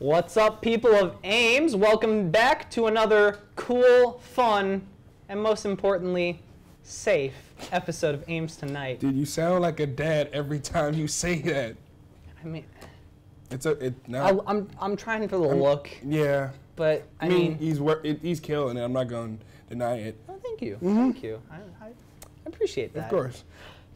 What's up, people of Ames? Welcome back to another cool, fun, and most importantly, safe episode of Ames Tonight. Dude, you sound like a dad every time you say that. I mean, I'm trying for the look. Yeah. But I mean, he's killing it. I'm not going to deny it. Oh, thank you. Thank you. I appreciate that. Of course.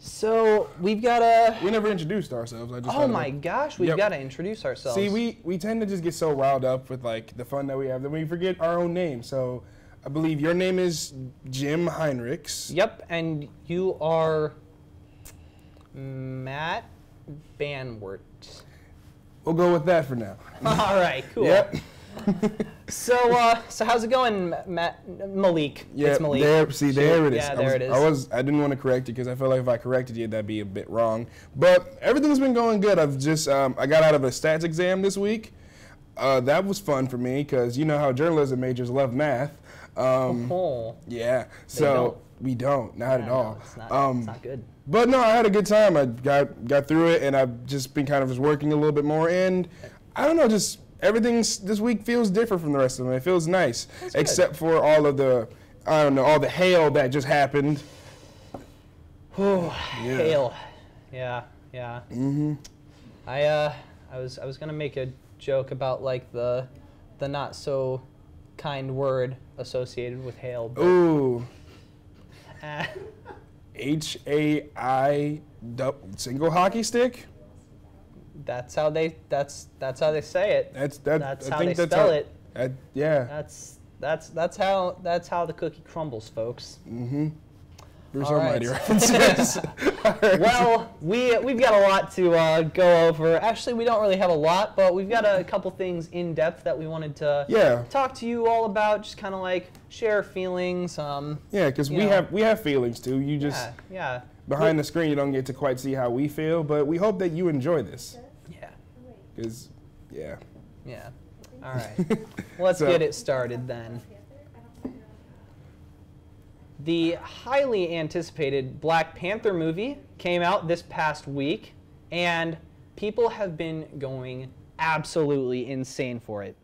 So we've got a. We never introduced ourselves. Oh my gosh, we've got to introduce ourselves. See, we tend to just get so riled up with like the fun that we have that we forget our own name. So I believe your name is Jim Heinrichs. Yep, and you are Matt Banwart. We'll go with that for now. All right, cool. Yep. So how's it going, Malik? Yeah, it's Malik. there it is. Yeah, there it is. I didn't want to correct you because I felt like if I corrected you, that'd be a bit wrong. But everything's been going good. I've just I got out of a stats exam this week. That was fun for me because you know how journalism majors love math. Yeah. So we don't, not at all. No, it's not good. But no, I had a good time. I got through it, and I've just been kind of just working a little bit more. And I don't know, just everything this week feels different from the rest of them. It feels nice, except for all of the, I don't know, all the hail that just happened. Hail. Yeah. Mm-hmm. I was gonna make a joke about like the not so kind word associated with hail. But Ooh. HAI single hockey stick. That's how they say it. That's how they spell it. Yeah. That's how the cookie crumbles, folks. Mm-hmm. Bruce All Almighty right. references. Well, we've got a lot to go over. Actually, we don't really have a lot, but we've got a couple things in depth that we wanted to talk to you all about. Just kind of like share feelings. Yeah, because we have feelings too. You just behind the screen you don't get to quite see how we feel, but we hope that you enjoy this. Yeah. Because Yeah. All right. Let's get it started then. The highly anticipated Black Panther movie came out this past week, and people have been going absolutely insane for it.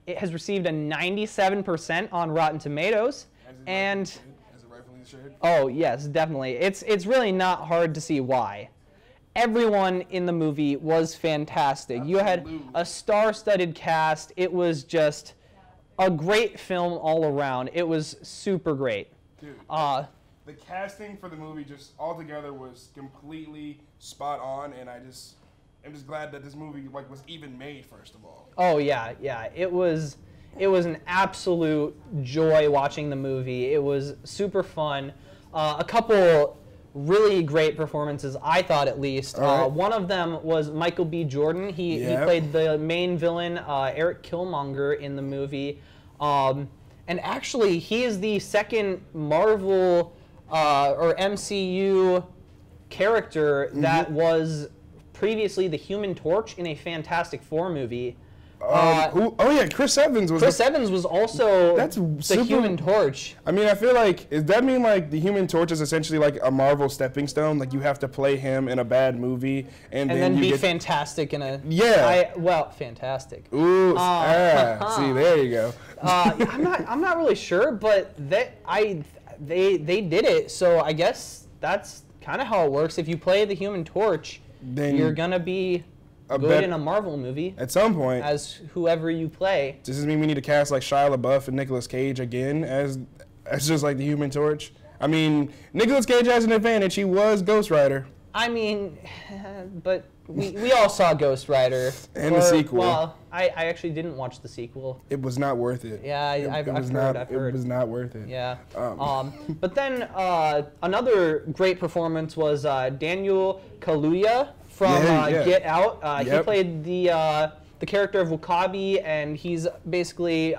It has received a 97% on Rotten Tomatoes, and as it rightfully should. Oh yes, definitely. It's really not hard to see why. Everyone in the movie was fantastic. Absolutely. You had a star-studded cast. It was just a great film all around. It was super great. Dude, the casting for the movie just altogether was completely spot on, and I'm just glad that this movie was even made, first of all. Oh yeah. It was an absolute joy watching the movie. It was super fun. A couple really great performances, I thought at least. One of them was Michael B. Jordan. He played the main villain, Eric Killmonger, in the movie. And actually, he is the second Marvel or MCU character that was previously the Human Torch in a Fantastic Four movie. Chris Evans was. Chris Evans was also the Human Torch. I mean, I feel like, does that mean like the Human Torch is essentially like a Marvel stepping stone? Like you have to play him in a bad movie and then you be get fantastic in a fantastic. Ooh, see, there you go. I'm not really sure, but they did it. So I guess that's kind of how it works. If you play the Human Torch, then you're gonna be good in a Marvel movie at some point as whoever you play. Does this mean we need to cast like Shia LaBeouf and Nicolas Cage again as just like the Human Torch? I mean, Nicolas Cage has an advantage. He was Ghost Rider. I mean, but we all saw Ghost Rider. And the sequel. Well, I actually didn't watch the sequel. It was not worth it. Yeah, I've heard. It was not worth it. Yeah. But then another great performance was Daniel Kaluuya from Get Out. He played the character of W'Kabi, and he's basically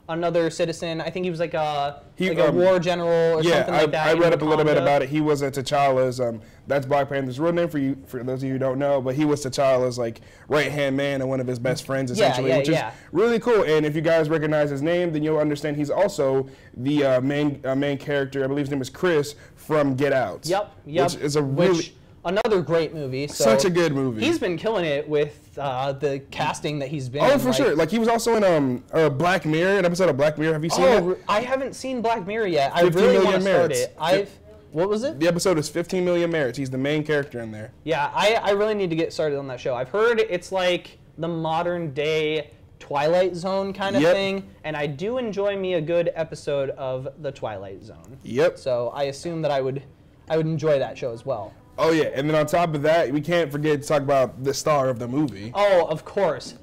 another citizen. I think he was like a war general or something like that. I read up a little bit about it. He was T'Challa's. That's Black Panther's real name for those of you who don't know. But he was T'Challa's like right-hand man and one of his best friends essentially, which is really cool. And if you guys recognize his name, then you'll understand he's also the main character. I believe his name is Chris from Get Out. Yep. Which is a really another great movie. So Such a good movie. He's been killing it with the casting that he's been in. Oh, for sure. Like, he was also in Black Mirror, an episode of Black Mirror. Have you seen it? I haven't seen Black Mirror yet. I really want to start it. What was it? The episode is 15 Million Merits. He's the main character in there. Yeah, I really need to get started on that show. I've heard it's like the modern day Twilight Zone kind of thing, and I do enjoy me a good episode of the Twilight Zone. Yep. So I assume that I would enjoy that show as well. Oh yeah, and then on top of that, we can't forget to talk about the star of the movie. Oh, of course,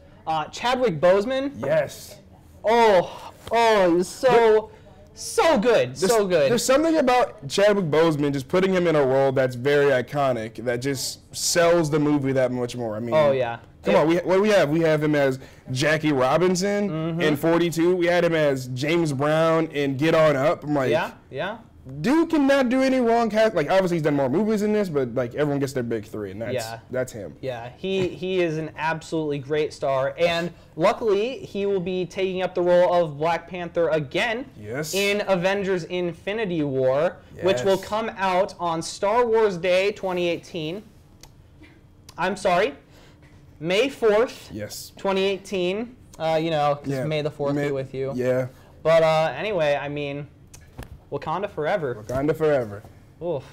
Chadwick Boseman. Yes. Oh, he's so good, so good. There's something about Chadwick Boseman, just putting him in a role that's very iconic, that just sells the movie that much more. I mean, oh yeah. Come on, what do we have? We have him as Jackie Robinson in 42. We had him as James Brown in Get On Up. I'm like, yeah. Dude cannot do any wrong. Like, obviously he's done more movies than this, but like everyone gets their big three, and that's him. Yeah, he is an absolutely great star, and luckily he will be taking up the role of Black Panther again in Avengers: Infinity War, which will come out on Star Wars Day 2018. I'm sorry, May 4th. Yes. 2018. Because May the 4th be with you. Yeah. But anyway, I mean, Wakanda forever. Wakanda forever. Oof.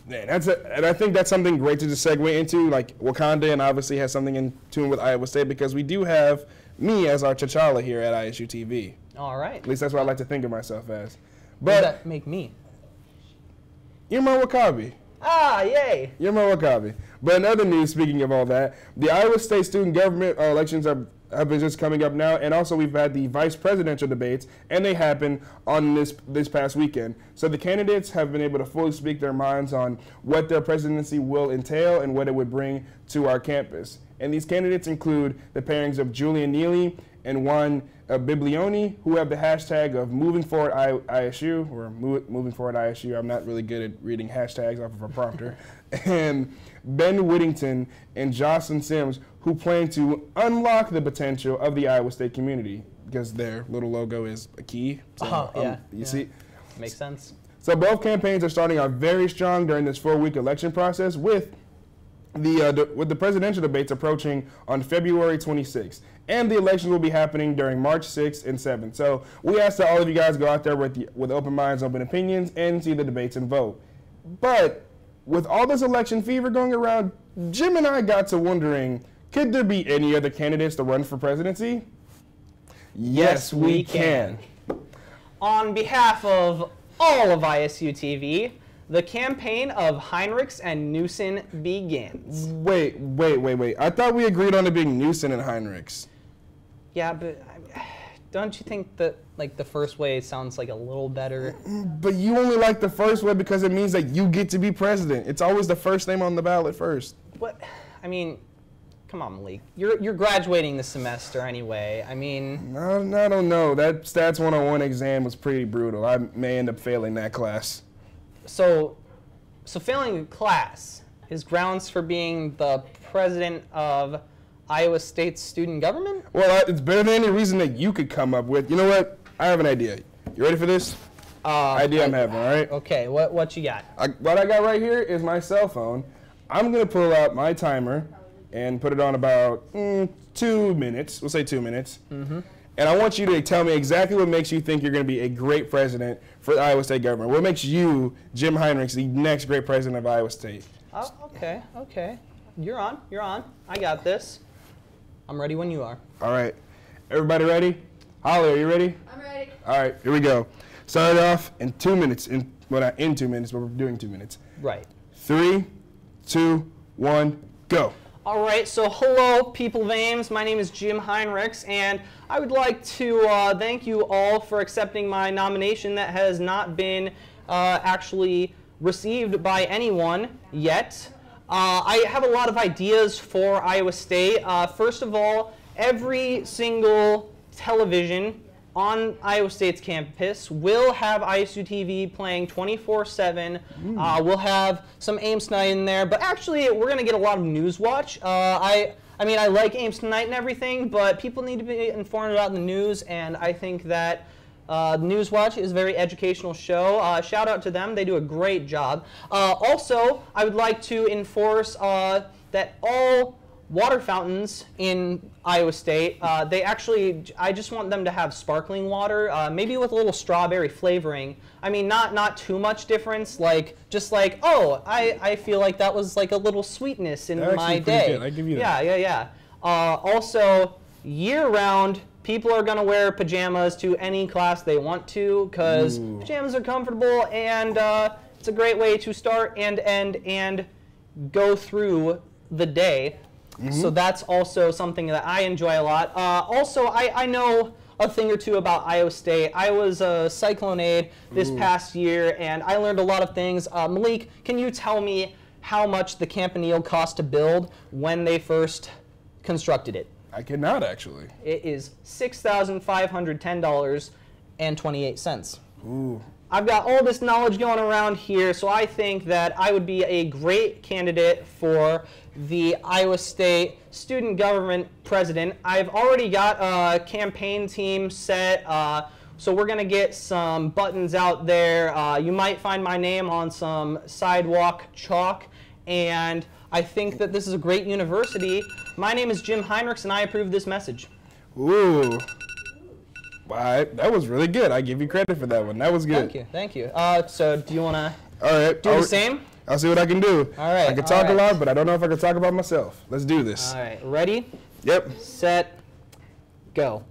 Man, and I think that's something great to just segue into, like Wakanda, and obviously has something in tune with Iowa State, because we do have me as our T'Challa here at ISU TV. All right. At least that's what I like to think of myself as. What does that make me? You're my Wakabi. Ah, yay. You're my Wakabi. But in other news, speaking of all that, the Iowa State student government elections have been just coming up now, and also we've had the vice presidential debates, and they happen on this past weekend. So the candidates have been able to fully speak their minds on what their presidency will entail and what it would bring to our campus. And these candidates include the pairings of Julian Neely and Juan Biblioni, who have the hashtag of Moving Forward ISU, or Moving Forward ISU. I'm not really good at reading hashtags off of a prompter. And Ben Whittington and Jocelyn Sims, who plan to unlock the potential of the Iowa State community, because their little logo is a key. So, you see? Makes sense. So both campaigns are starting out very strong during this 4-week election process, with the presidential debates approaching on February 26th. And the elections will be happening during March 6th and 7th. So we ask that all of you guys go out there with open minds, open opinions, and see the debates and vote. But with all this election fever going around, Jim and I got to wondering, could there be any other candidates to run for presidency? Yes, we can. On behalf of all of ISU TV, the campaign of Heinrichs and Newsom begins. Wait. I thought we agreed on it being Newsom and Heinrichs. Yeah, but don't you think that like the first way sounds like a little better? But you only like the first way because it means that you get to be president. It's always the first name on the ballot first. What? I mean, come on, Malik. You're graduating this semester anyway. I mean... I don't know. That Stats 101 exam was pretty brutal. I may end up failing that class. So failing a class is grounds for being the president of Iowa State's student government? Well, it's better than any reason that you could come up with. You know what? I have an idea. You ready for this? I'm having, all right? Okay, what you got? What I got right here is my cell phone. I'm going to pull out my timer and put it on about 2 minutes. We'll say 2 minutes. Mm-hmm. And I want you to tell me exactly what makes you think you're going to be a great president for the Iowa State government. What makes you, Jim Heinrichs, the next great president of Iowa State? Oh, okay. You're on. I got this. I'm ready when you are. All right. Everybody ready? Holly, are you ready? I'm ready. All right, here we go. Start it off in 2 minutes. Well, not in 2 minutes, but we're doing 2 minutes. Right. 3, 2, 1, go. All right, so hello, people of Ames. My name is Jim Heinrichs, and I would like to thank you all for accepting my nomination that has not been actually received by anyone yet. I have a lot of ideas for Iowa State. First of all, every single television on Iowa State's campus will have ISU TV playing 24/7. We'll have some Ames Tonight in there, but actually we're going to get a lot of news watch. I mean, I like Ames Tonight and everything, but people need to be informed about the news, and I think that Newswatch is a very educational show. Shout out to them. They do a great job. Also, I would like to enforce that all water fountains in Iowa State, I just want them to have sparkling water, maybe with a little strawberry flavoring. I mean, not too much difference, oh, I feel like that was like a little sweetness in my day. Good. I give you that. Yeah. Also, year-round, people are going to wear pajamas to any class they want to, because pajamas are comfortable, and it's a great way to start and end and go through the day. So that's also something that I enjoy a lot. Also, I know a thing or two about Iowa State. I was a Cyclone aide this past year, and I learned a lot of things. Malik, can you tell me how much the Campanile cost to build when they first constructed it? I cannot, actually. It is $6,510.28. Ooh. I've got all this knowledge going around here, so I think that I would be a great candidate for the Iowa State Student Government President. I've already got a campaign team set, so we're going to get some buttons out there. You might find my name on some sidewalk chalk, and I think that this is a great university. My name is Jim Heinrichs, and I approve this message. Ooh. Wow, that was really good. I give you credit for that one. That was good. Thank you. So do you want to do the same? I'll see what I can do. All right. I can talk a lot, but I don't know if I can talk about myself. Let's do this. All right. Ready? Yep. Set. Go.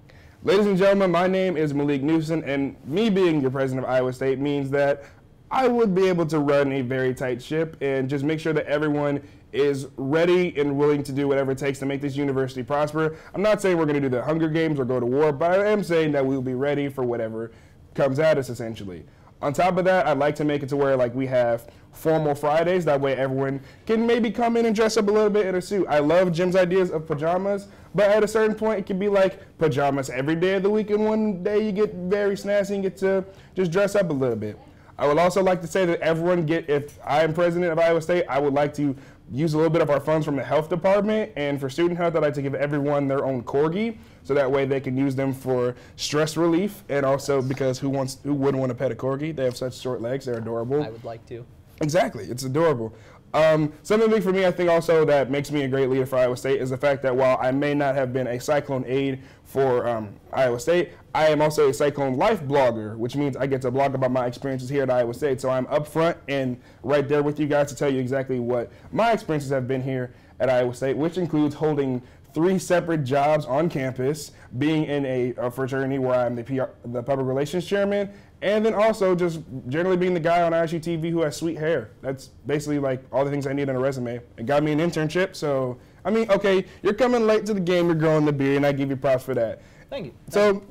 Ladies and gentlemen, my name is Malik Newsom, and me being your president of Iowa State means that I would be able to run a very tight ship and just make sure that everyone is ready and willing to do whatever it takes to make this university prosper. I'm not saying we're going to do the Hunger Games or go to war, but I am saying that we'll be ready for whatever comes at us, essentially. On top of that, I'd like to make it to where we have formal Fridays. That way everyone can maybe come in and dress up a little bit in a suit. I love Jim's ideas of pajamas, but at a certain point it can be like pajamas every day of the week, and one day you get very snazzy and get to just dress up a little bit. I would also like to say that everyone if I am president of Iowa State, I would like to use a little bit of our funds from the health department, and for student health, I'd like to give everyone their own corgi, so that way they can use them for stress relief, and also because who wouldn't want to pet a corgi? They have such short legs, they're adorable. I would like to. Exactly, it's adorable. Something big for me, I think also that makes me a great leader for Iowa State is the fact that while I may not have been a Cyclone aide for Iowa State, I am also a Cyclone life blogger, which means I get to blog about my experiences here at Iowa State. So I'm up front and right there with you guys to tell you exactly what my experiences have been here at Iowa State, which includes holding 3 separate jobs on campus, being in a fraternity where I'm the public relations chairman, and then also just generally being the guy on ISU TV who has sweet hair. That's basically all the things I need on a resume. It got me an internship, so, I mean, okay, you're coming late to the game, you're growing the beard, and I give you props for that. Thank you. So,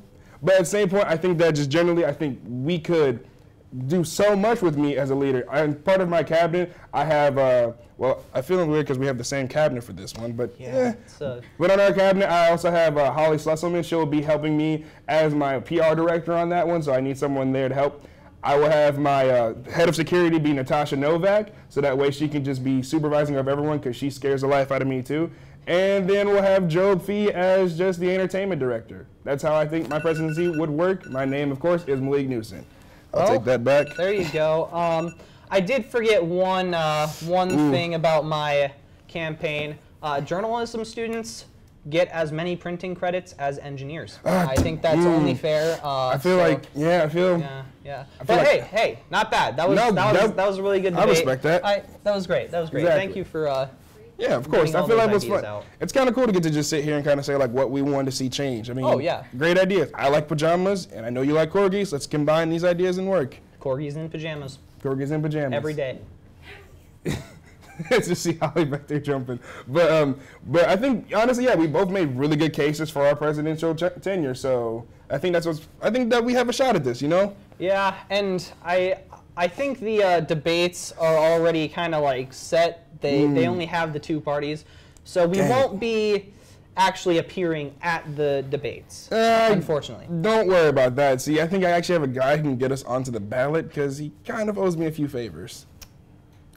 but at the same point, I think that just generally, I think we could do so much with me as a leader. I'm part of my cabinet. I have, well, I feel weird because we have the same cabinet for this one, but But on our cabinet, I also have Holly Schleselman. She'll be helping me as my PR director on that one, so I need someone there to help. I will have my head of security be Natasha Novak, so that way she can just be supervising of everyone because she scares the life out of me too. And then we'll have Jobe Fee as just the entertainment director. That's how I think my presidency would work. My name, of course, is Malik Newsom. I'll take that back. There you go. I did forget one thing about my campaign. Journalism students get as many printing credits as engineers. I think that's only fair. I feel Yeah. But hey, not bad. That was a really good debate. I respect that. That was great. Exactly. Thank you for. Yeah, of course. I feel like it was fun. It's kind of cool to get to just sit here and kind of say what we wanted to see change. I mean, great ideas. I like pajamas, and I know you like corgis. Let's combine these ideas and work. Corgis in pajamas. Corgis in pajamas. Every day. Let's just see Holly back there jumping. But I think honestly, we both made really good cases for our presidential tenure. So I think that we have a shot at this. Yeah, and I think the debates are already kind of set. They only have the 2 parties, so we won't be actually appearing at the debates, unfortunately. Don't worry about that. See, I think I actually have a guy who can get us onto the ballot because he kind of owes me a few favors.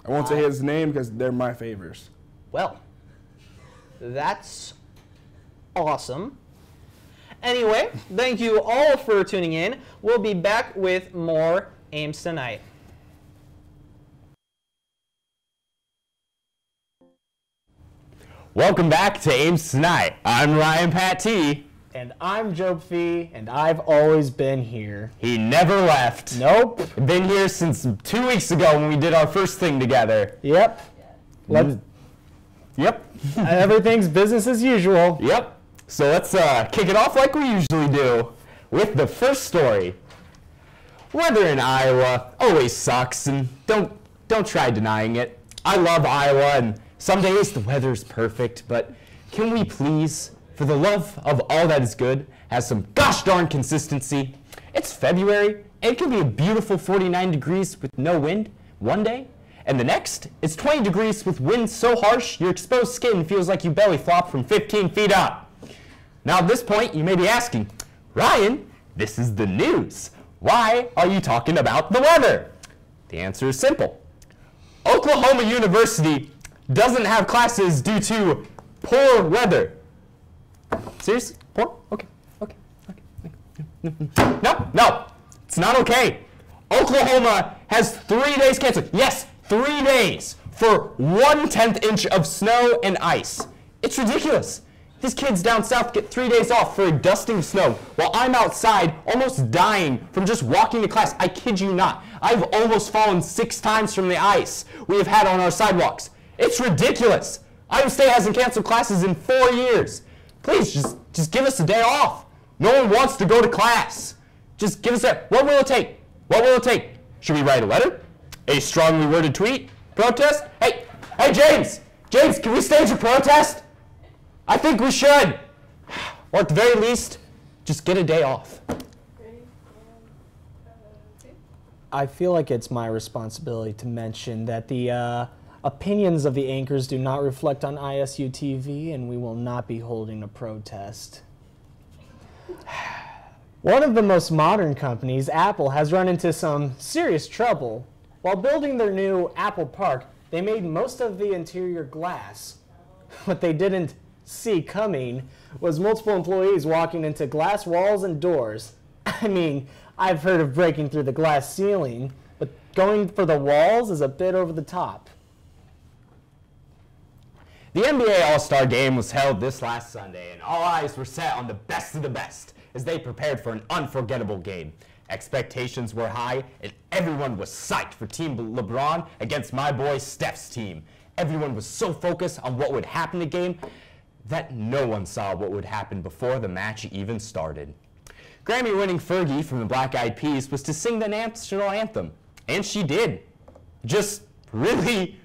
I won't say his name because they're my favors. Well, that's awesome. Anyway, thank you all for tuning in. We'll be back with more Ames Tonight. Welcome back to Ames Tonight. I'm Ryan Pat T. And I'm Jobe, and I've always been here. He never left. Nope. Been here since 2 weeks ago when we did our first thing together. Yep. Yep. Everything's business as usual. Yep. So let's kick it off like we usually do with the first story. Weather in Iowa always sucks, and don't try denying it. I love Iowa, and some days the weather's perfect, but can we please, for the love of all that is good, have some gosh darn consistency? It's February, and it can be a beautiful 49 degrees with no wind one day, and the next, it's 20 degrees with wind so harsh your exposed skin feels like you belly flop from 15 feet up. Now at this point, you may be asking, Ryan, this is the news. Why are you talking about the weather? The answer is simple. Oklahoma University doesn't have classes due to poor weather. Seriously? Poor? Okay. No, it's not okay. Oklahoma has 3 days canceled. Yes, 3 days for 1/10 inch of snow and ice. It's ridiculous. These kids down south get 3 days off for a dusting of snow while I'm outside almost dying from just walking to class. I kid you not. I've almost fallen 6 times from the ice we have had on our sidewalks. It's ridiculous. Iowa State hasn't canceled classes in 4 years. Please, just give us a day off. No one wants to go to class. Just give us a, what will it take? What will it take? Should we write a letter? A strongly worded tweet? Protest? Hey, James, can we stage a protest? I think we should. Or at the very least, just get a day off. I feel like it's my responsibility to mention that the opinions of the anchors do not reflect on ISU TV, and we will not be holding a protest. One of the most modern companies, Apple, has run into some serious trouble. While building their new Apple Park, they made most of the interior glass. What they didn't see coming was multiple employees walking into glass walls and doors. I mean, I've heard of breaking through the glass ceiling, but going for the walls is a bit over the top. The NBA All-Star Game was held this last Sunday, and all eyes were set on the best of the best as they prepared for an unforgettable game. Expectations were high, and everyone was psyched for Team LeBron against my boy Steph's team. Everyone was so focused on what would happen in the game that no one saw what would happen before the match even started. Grammy-winning Fergie from the Black Eyed Peas was to sing the national anthem, and she did. Just really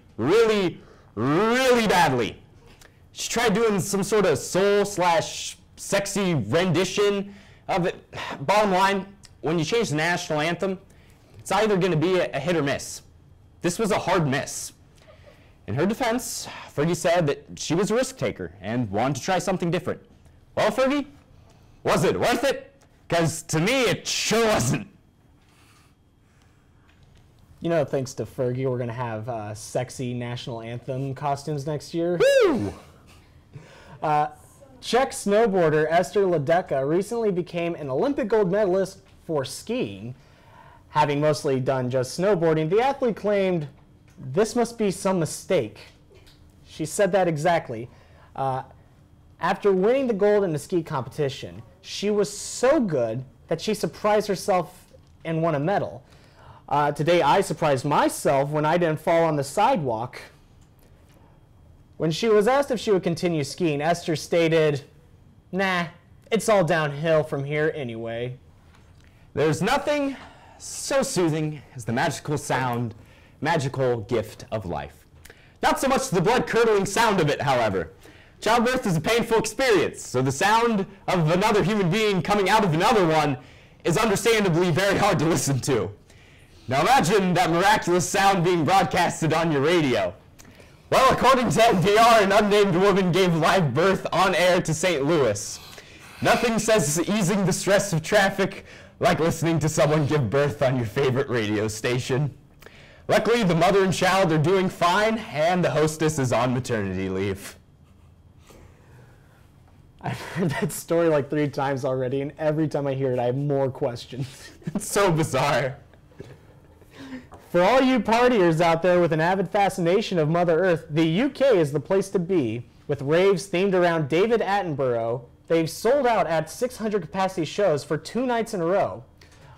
badly. She tried doing some sort of soul/sexy rendition of it. Bottom line, when you change the national anthem, it's either going to be a hit or miss. This was a hard miss. In her defense, Fergie said that she was a risk taker and wanted to try something different. Well, Fergie, was it worth it? Because to me, it sure wasn't. You know, thanks to Fergie, we're going to have sexy national anthem costumes next year. Woo! Czech snowboarder Esther Ledecka recently became an Olympic gold medalist for skiing. Having mostly done just snowboarding, the athlete claimed, "This must be some mistake." She said that exactly. After winning the gold in the ski competition, she was so good that she surprised herself and won a medal. Today I surprised myself when I didn't fall on the sidewalk. When she was asked if she would continue skiing, Esther stated, "Nah, it's all downhill from here anyway." There's nothing so soothing as the magical gift of life. Not so much the blood-curdling sound of it, however. Childbirth is a painful experience, so the sound of another human being coming out of another one is understandably very hard to listen to. Now imagine that miraculous sound being broadcasted on your radio. Well, according to NPR, an unnamed woman gave live birth on air to St. Louis. Nothing says easing the stress of traffic like listening to someone give birth on your favorite radio station. Luckily, the mother and child are doing fine, and the hostess is on maternity leave. I've heard that story like 3 times already, and every time I hear it, I have more questions. It's so bizarre. For all you partiers out there with an avid fascination of Mother Earth, the UK is the place to be. With raves themed around David Attenborough, they've sold out at 600 capacity shows for 2 nights in a row.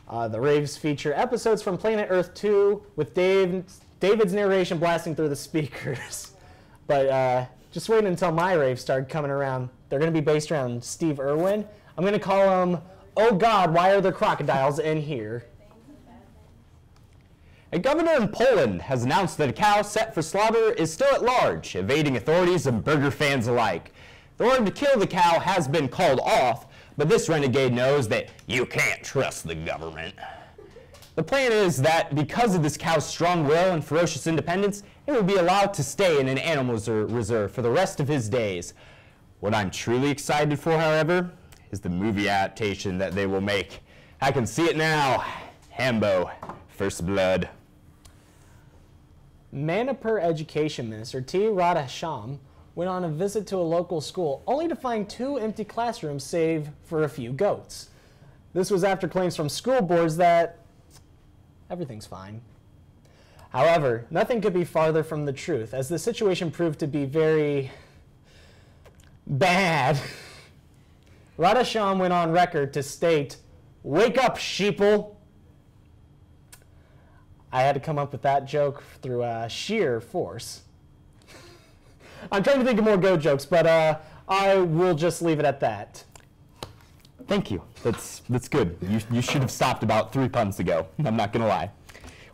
The raves feature episodes from Planet Earth 2 with David's narration blasting through the speakers. But just wait until my raves start coming around. They're going to be based around Steve Irwin. I'm going to call them, "Oh God, why are there crocodiles in here?" A governor in Poland has announced that a cow set for slaughter is still at large, evading authorities and burger fans alike. The order to kill the cow has been called off, but this renegade knows that you can't trust the government. The plan is that because of this cow's strong will and ferocious independence, it will be allowed to stay in an animal reserve for the rest of his days. What I'm truly excited for, however, is the movie adaptation that they will make. I can see it now. Hambo, First Blood. Manipur Education Minister T. Radhasham went on a visit to a local school only to find 2 empty classrooms save for a few goats. This was after claims from school boards that everything's fine. However, nothing could be farther from the truth, as the situation proved to be very bad. Radhasham went on record to state, "Wake up, sheeple." I had to come up with that joke through sheer force. I'm trying to think of more goat jokes, but I will just leave it at that. Thank you. That's good. You should have stopped about 3 puns ago. I'm not gonna lie.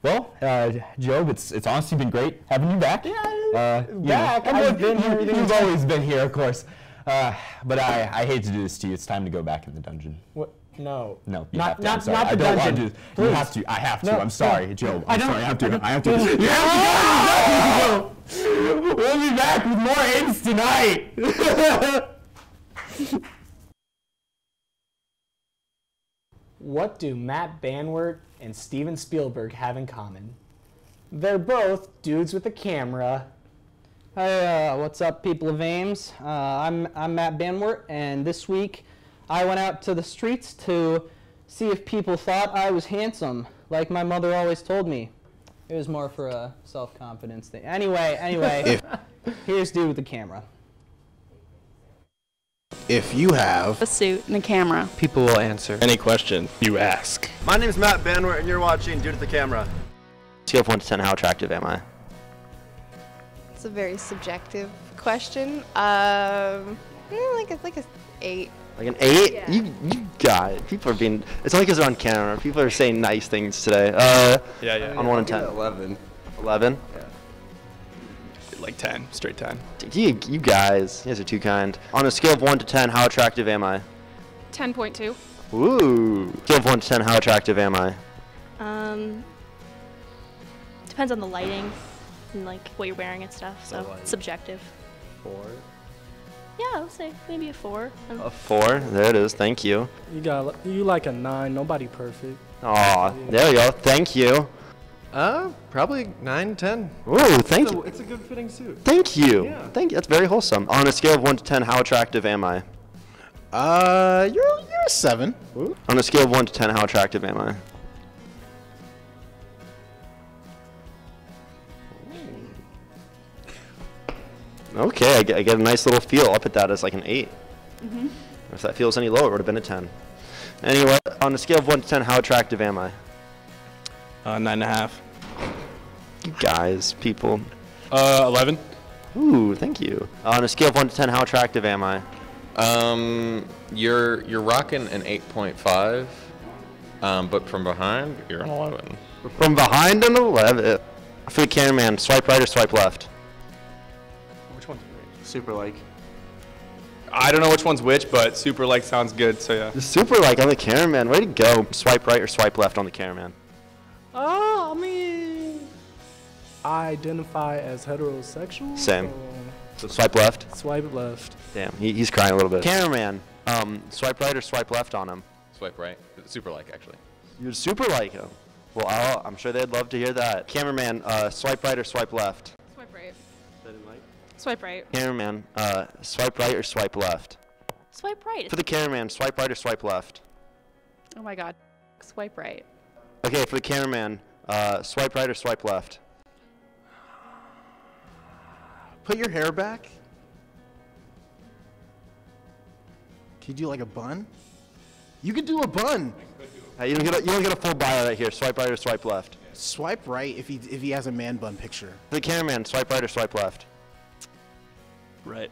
Well, Jobe, it's honestly been great having you back. Yeah, back. I've been here. You've always been here, of course. But I hate to do this to you. It's time to go back in the dungeon. What? No. No, you Not- have to. not- I'm sorry. not I the don't want dungeon. to. You Please. have to. I have to. No, I'm sorry, no. Joe. I I'm don't- sorry. I have to. I don't- I have to. You have to go. We'll be back with more Ames Tonight. What do Matt Banwart and Steven Spielberg have in common? They're both dudes with a camera. Hey, what's up, people of Ames? I'm Matt Banwart, and this week I went out to the streets to see if people thought I was handsome, like my mother always told me. It was more for a self-confidence thing. Anyway, here's dude with the camera. If you have a suit and a camera, people will answer any question you ask. My name's Matt Banwart, and you're watching Dude at the Camera. Scale of 1 to 10, how attractive am I? It's a very subjective question. Like a 8. Like an 8? Yeah. You got it. People are being, it's only because they're on camera. People are saying nice things today. Yeah. On 1 to 10. 11. 11? Like 10, straight 10. You guys are too kind. On a scale of 1 to 10, how attractive am I? 10.2. Ooh. Scale of 1 to 10, how attractive am I? Depends on the lighting and like what you're wearing and stuff. So it's subjective. 4. Yeah, I'll say maybe a 4. A 4. There it is. Thank you. You like a 9. Nobody perfect. Aw, there we go. Thank you. Probably 9, 10. Ooh, thank you. It's a good fitting suit. Thank you. Yeah. Thank you. That's very wholesome. On a scale of 1 to 10, how attractive am I? you're a 7. On a scale of 1 to 10, how attractive am I? Okay, I get a nice little feel. I'll put that as like an 8. If that feels any lower, it would have been a 10. Anyway, on a scale of 1 to 10, how attractive am I? 9.5. You guys, people. 11. Ooh, thank you. On a scale of 1 to 10, how attractive am I? You're rocking an 8.5, but from behind, you're an 11. From behind an 11. For the cameraman, swipe right or swipe left? Which one's which? Super like. I don't know which one's which, but super like sounds good, so yeah. Super like on the cameraman. Way to go. Swipe right or swipe left on the cameraman? I mean, I identify as heterosexual. Same. So swipe left? Swipe left. Damn, he's crying a little bit. Cameraman, swipe right or swipe left on him? Swipe right. Super like, actually. You'd super like him. Well, I'm sure they'd love to hear that. Cameraman, swipe right or swipe left? Swipe right. Swipe right. Cameraman, swipe right or swipe left? Swipe right. For the cameraman, swipe right or swipe left? Oh my god. Swipe right. Okay, for the cameraman, swipe right or swipe left? Put your hair back. Can you do like a bun? You could do a bun. You don't get a full bio right here. Swipe right or swipe left? Swipe right if he has a man bun picture. For the cameraman, swipe right or swipe left? Right.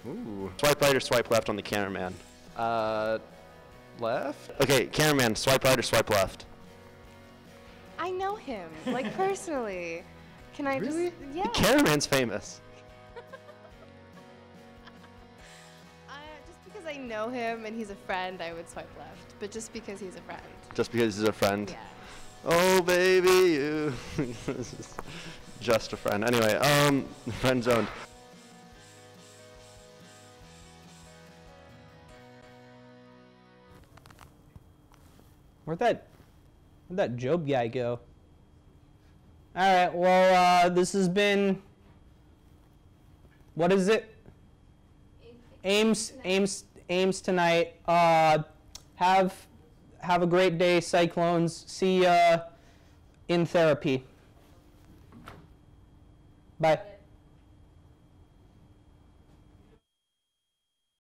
Ooh. Swipe right or swipe left on the cameraman? Left? Okay, cameraman, swipe right or swipe left? I know him, like personally. Can I Really? just? Yeah. The cameraman's famous. Just because I know him and he's a friend, I would swipe left. But just because he's a friend. Just because he's a friend? Yeah. Oh, baby, you. Just a friend. Anyway, friend zoned. Where'd that Jobe guy go? All right, well, this has been, what is it? Ames Tonight. Have a great day, Cyclones. See ya in therapy. Bye.